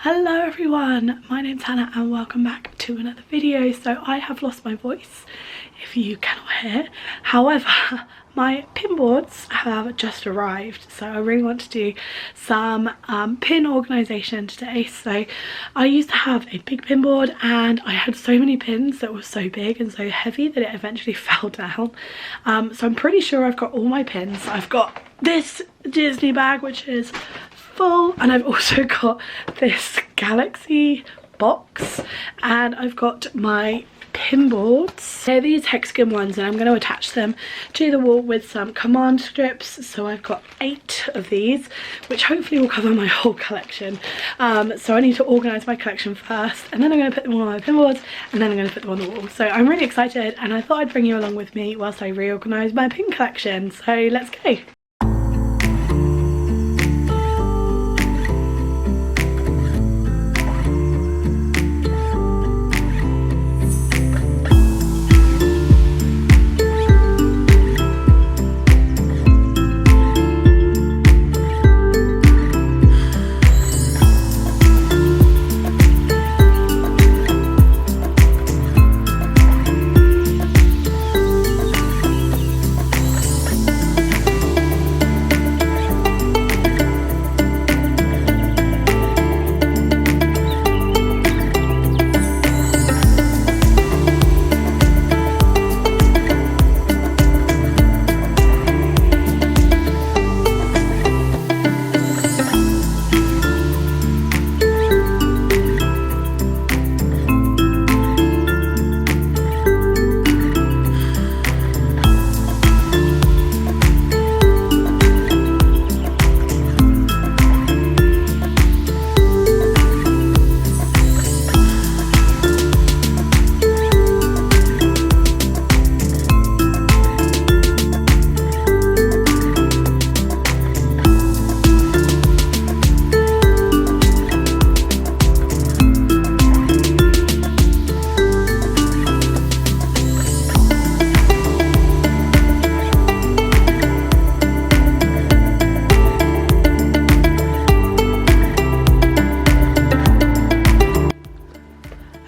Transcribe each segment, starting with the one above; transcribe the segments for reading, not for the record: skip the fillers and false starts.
Hello everyone, my name's Hannah and welcome back to another video. So I have lost my voice, if you cannot hear. However, my pinboards have just arrived, so I really want to do some pin organisation today. So I used to have a big pinboard and I had so many pins that were so big and so heavy that it eventually fell down. So I'm pretty sure I've got all my pins. I've got this Disney bag which is full, and I've also got this Galaxy box, and I've got my pinboards. They're these hexagon ones and I'm going to attach them to the wall with some command strips. So I've got 8 of these, which hopefully will cover my whole collection. So I need to organise my collection first, and then I'm going to put them all on my pinboards, and then I'm going to put them on the wall. So I'm really excited, and I thought I'd bring you along with me whilst I reorganise my pin collection. So let's go.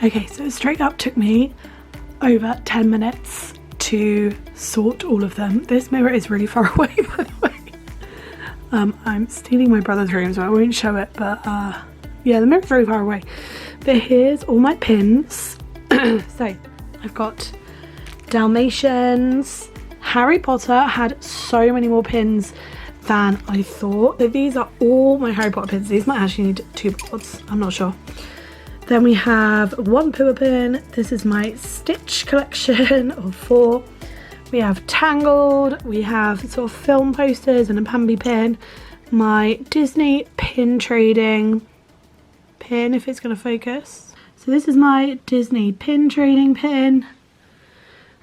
Okay, so straight up took me over 10 minutes to sort all of them. This mirror is really far away, by the way. I'm stealing my brother's room, so I won't show it, but yeah, the mirror's really far away. But here's all my pins. So I've got Dalmatians. Harry Potter had so many more pins than I thought. So these are all my Harry Potter pins. These might actually need 2 boards, I'm not sure. Then we have 1 Pua pin. This is my Stitch collection of 4. We have Tangled. We have sort of film posters and a Pambi pin. My Disney pin trading pin, if it's going to focus. So this is my Disney pin trading pin.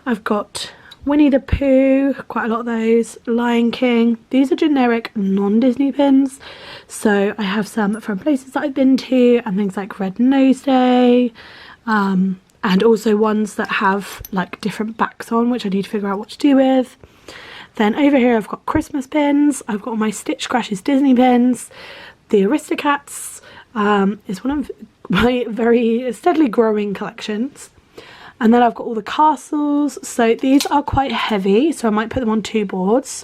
I've got Winnie the Pooh, quite a lot of those. Lion King. These are generic non-Disney pins. So I have some from places that I've been to and things like Red Nose Day. And also ones that have like different backs on, which I need to figure out what to do with. Then over here I've got Christmas pins. I've got all my Stitch Crashes Disney pins. The Aristocats is one of my very steadily growing collections. And then I've got all the castles. So these are quite heavy, so I might put them on 2 boards.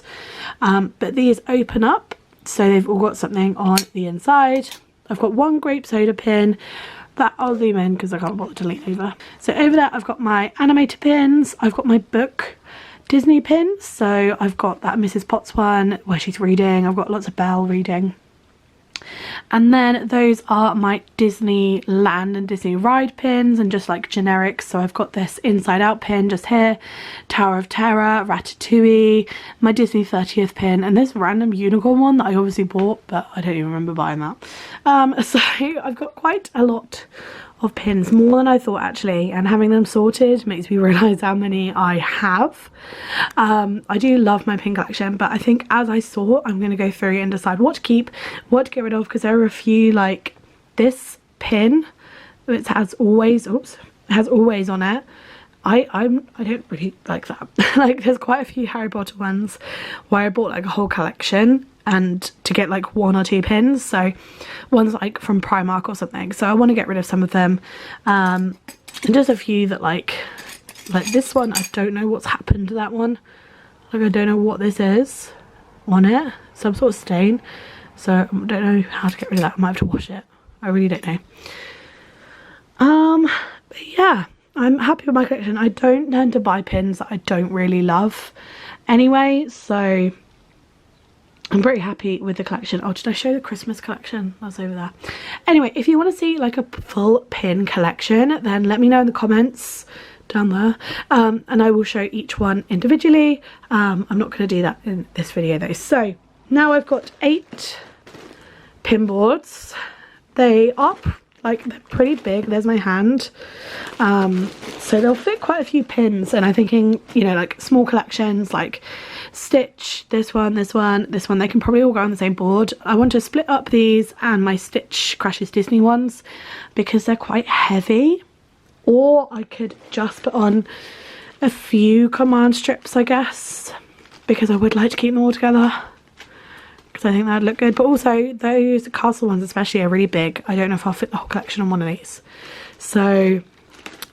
But these open up, so they've all got something on the inside. I've got 1 grape soda pin that I'll zoom in because I can't bother to lean over. So over there I've got my animator pins. I've got my book Disney pins. So I've got that Mrs. Potts one where she's reading. I've got lots of Belle reading. And then those are my Disneyland and Disney Ride pins, and just like generics. So I've got this Inside Out pin just here, Tower of Terror, Ratatouille, my Disney 30th pin, and this random unicorn one that I obviously bought, but I don't even remember buying that. So I've got quite a lot of pins, more than I thought actually, and having them sorted makes me realise how many I have. I do love my pin collection, but I think as I sort, I'm going to go through and decide what to keep, what to get rid of, because there are a few, like this pin which has always, oops, it has always on it. I don't really like that. Like there's quite a few Harry Potter ones where I bought like a whole collection and to get like 1 or 2 pins. So one's like from Primark or something, so I want to get rid of some of them, and just a few that like this one, I don't know what's happened to that one. Like I don't know what this is on it, some sort of stain, so I don't know how to get rid of that. I might have to wash it, I really don't know. But yeah, I'm happy with my collection. I don't tend to buy pins that I don't really love anyway, so I'm pretty happy with the collection. Oh, did I show the Christmas collection? That's over there. Anyway, if you want to see like a full pin collection, then let me know in the comments down there, and I will show each one individually. I'm not going to do that in this video though. So now I've got 8 pinboards. They are like, they're pretty big. There's my hand, so they'll fit quite a few pins, and I'm thinking, you know, like small collections like Stitch, this one, this one, this one, they can probably all go on the same board. I want to split up these and my Stitch Crashes Disney ones because they're quite heavy, or I could just put on a few command strips, I guess, because I would like to keep them all together, because I think that'd look good. But also those castle ones especially are really big. I don't know if I'll fit the whole collection on one of these. So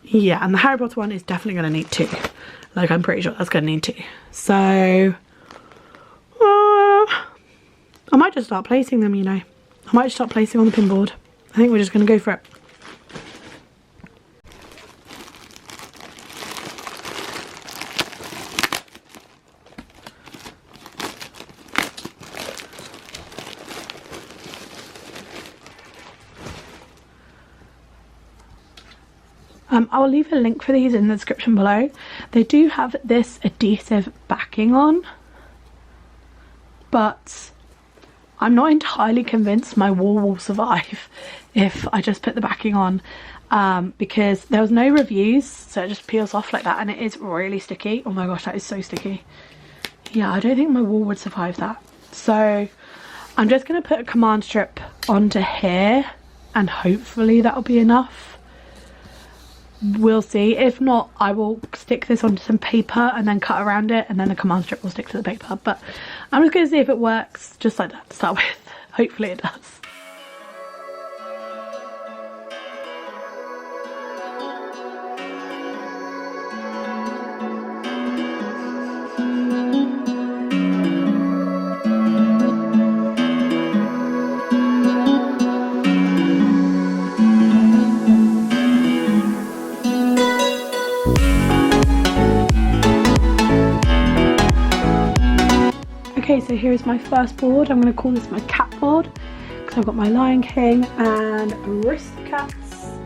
yeah, and the Harry Potter one is definitely going to need 2. Like I'm pretty sure that's going to need 2. So I might just start placing them, you know. I might just start placing on the pinboard. I think we're just going to go for it. I'll leave a link for these in the description below. They do have this adhesive backing on, but I'm not entirely convinced my wall will survive if I just put the backing on, because there was no reviews, so it just peels off like that, and it is really sticky. Oh my gosh, that is so sticky. Yeah, I don't think my wall would survive that. So I'm just going to put a command strip onto here, and hopefully that'll be enough. We'll see. If not, I will stick this onto some paper and then cut around it, and then the command strip will stick to the paper. But I'm just going to see if it works just like that to start with. Hopefully it does. Okay, so here is my first board. I'm going to call this my cat board because I've got my Lion King and Aristocats.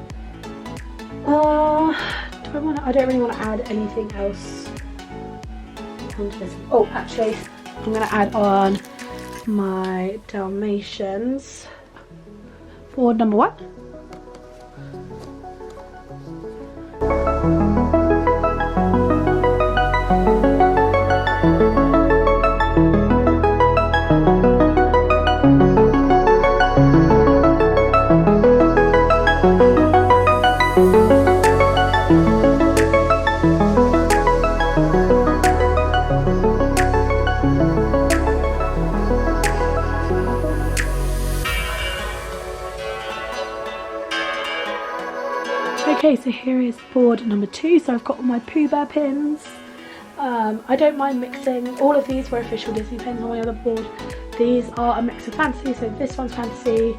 I don't really want to add anything else onto this. Oh, actually, I'm going to add on my Dalmatians. Board number 1. Okay, so here is board number 2. So I've got all my Pooh Bear pins. I don't mind mixing. All of these were official Disney pins on my other board. These are a mix of fantasy. So this one's fantasy,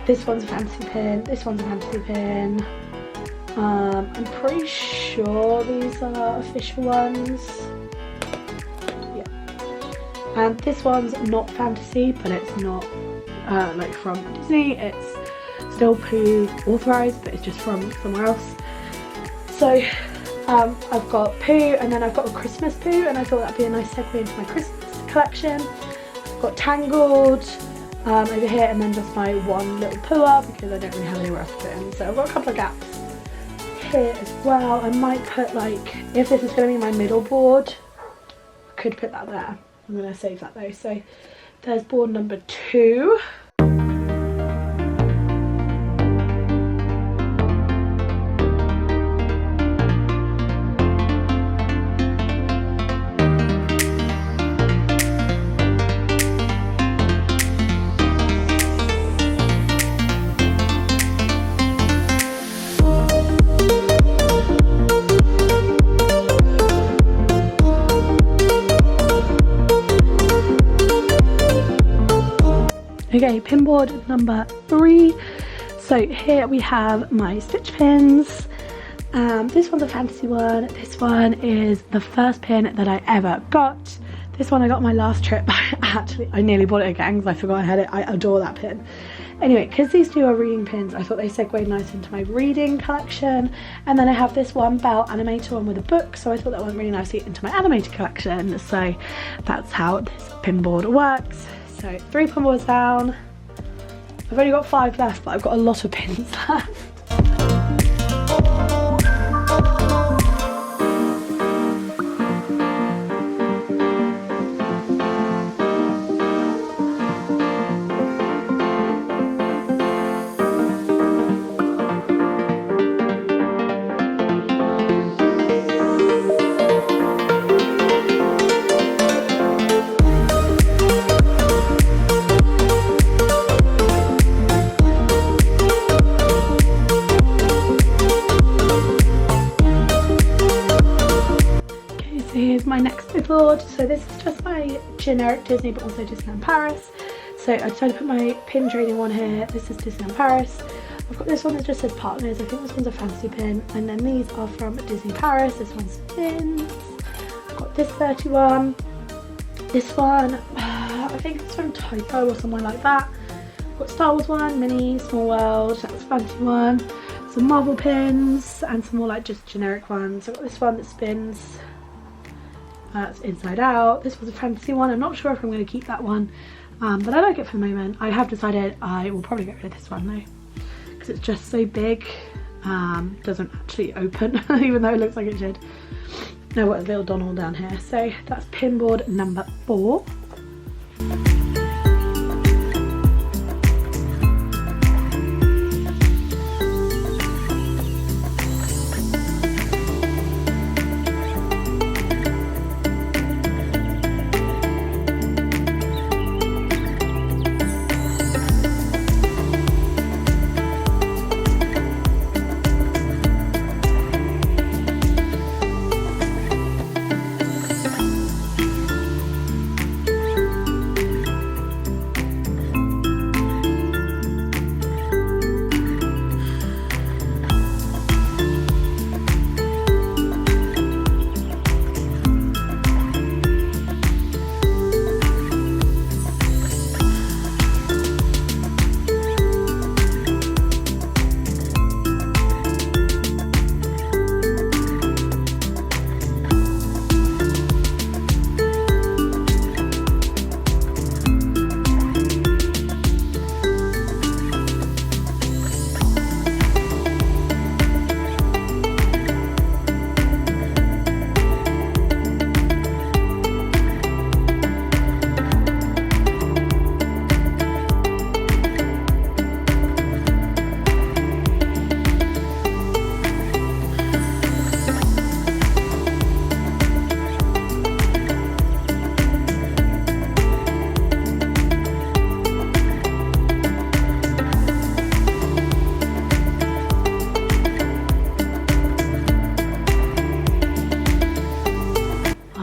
this one's a fantasy pin, this one's a fantasy pin. I'm pretty sure these are official ones. Yeah. And this one's not fantasy, but it's not like from Disney. It's still Pooh authorised, but it's just from somewhere else. So I've got Pooh, and then I've got a Christmas Pooh, and I thought that'd be a nice segue into my Christmas collection. I've got Tangled over here, and then just my one little Pooh because I don't really have anywhere else to put in. So I've got a couple of gaps here as well. I might put, like, if this is going to be my middle board, I could put that there. I'm going to save that though. So there's board number 2. pinboard number 3. So here we have my stitch pins. This one's a fantasy one. This one is the first pin that I ever got. This one I got on my last trip. I nearly bought it again because I forgot I had it. I adore that pin. Anyway, because these two are reading pins, I thought they segued nice into my reading collection. And then I have this one bell animator one with a book, so I thought that went really nicely into my animator collection. So that's how this pinboard works. So 3 pinboards down. I've only got 5 left, but I've got a lot of pins left. Here's my next pinboard. So this is just my generic Disney, but also Disneyland Paris. So I decided to put my pin trading one here. This is Disneyland Paris. I've got this one that just says partners. I think this one's a fantasy pin. And then these are from Disney Paris. This one's pins. I've got this 31. This one, I think it's from Typo or somewhere like that. I've got Star Wars one, Mini, Small World. That's a fancy one. Some Marvel pins and some more like just generic ones. I've got this one that spins. It's inside out. This was a fantasy one. I'm not sure if I'm going to keep that one, but I like it for the moment. I have decided I will probably get rid of this one though, because it's just so big. Doesn't actually open, even though it looks like it should. No, what a little Donald down here. So that's pinboard number 4.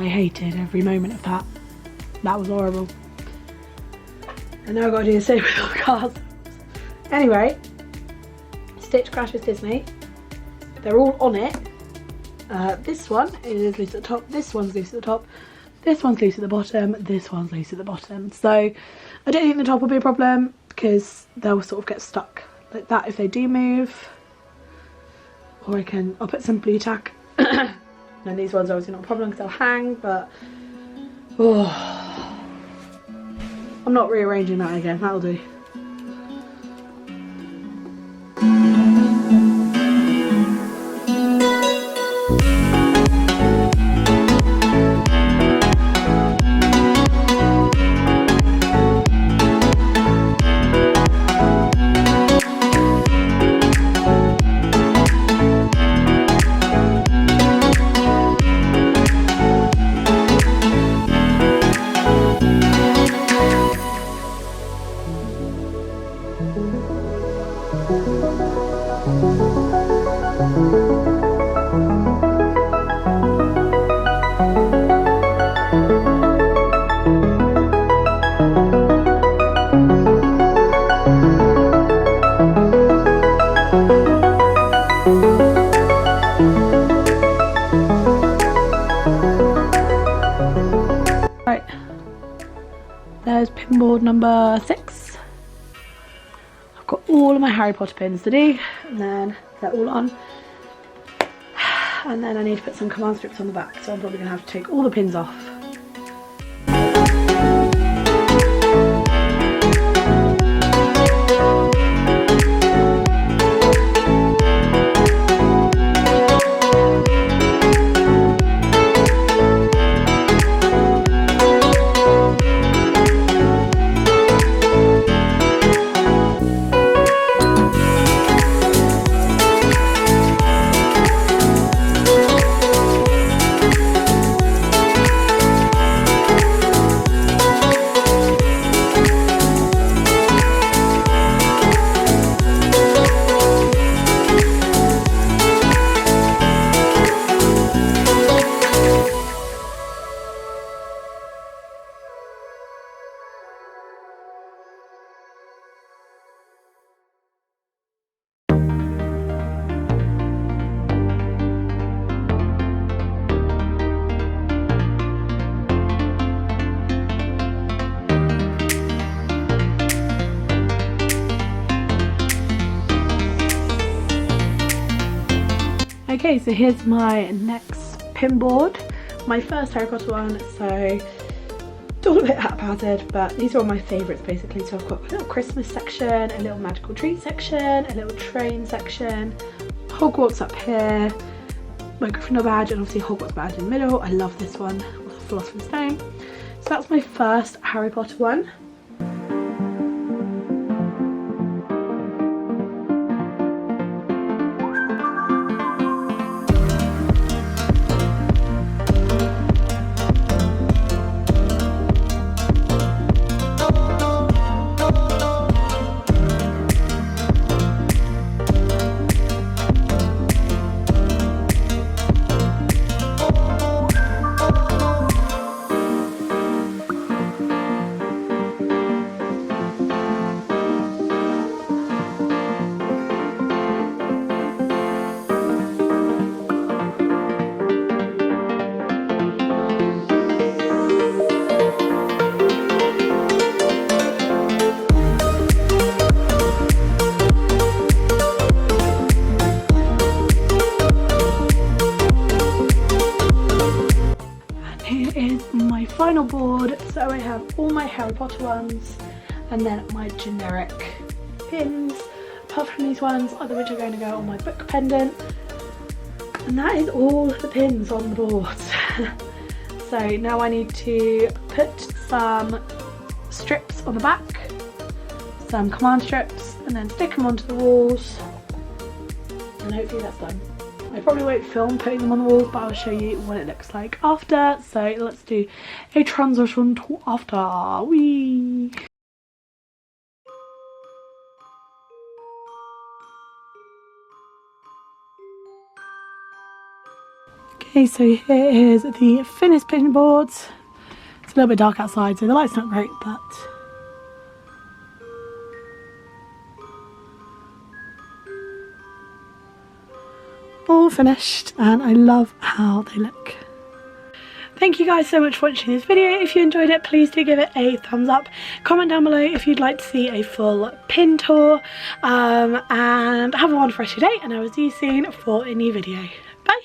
Hated every moment of that. That was horrible. And now I've got to do the same with all the cars. Anyway, Stitch Crashes Disney. They're all on it. This one is loose at the top. This one's loose at the top. This one's loose at the bottom. This one's loose at the bottom. So I don't think the top will be a problem because they'll sort of get stuck like that if they do move. Or I'll put some blue tack. And these ones are obviously not a problem because they'll hang, but I'm not rearranging that again. That'll do. board number 6. I've got all of my Harry Potter pins to do, and then they're all on. And then I need to put some command strips on the back, so I'm probably going to have to take all the pins off. Okay, so here's my next pin board. My first Harry Potter one, so it's all a bit haphazard, but these are all my favourites basically. So I've got a little Christmas section, a little magical treat section, a little train section, Hogwarts up here, my Gryffindor badge, and obviously Hogwarts badge in the middle. I love this one with the Philosopher's Stone. So that's my first Harry Potter one. Final board, so I have all my Harry Potter ones and then my generic pins, apart from these ones, other which are going to go on my book pendant, and that is all the pins on the board. So now I need to put some strips on the back, some command strips, and then stick them onto the walls, and hopefully that's done. I probably won't film putting them on the walls, but I'll show you what it looks like after. So let's do a transition to after. Whee! Okay, so here is the finished pin boards. It's a little bit dark outside, so the light's not great, but all finished, and I love how they look. Thank you guys so much for watching this video. If you enjoyed it, please do give it a thumbs up. Comment down below if you'd like to see a full pin tour, and have a wonderful rest of your day, and I will see you soon for a new video. Bye!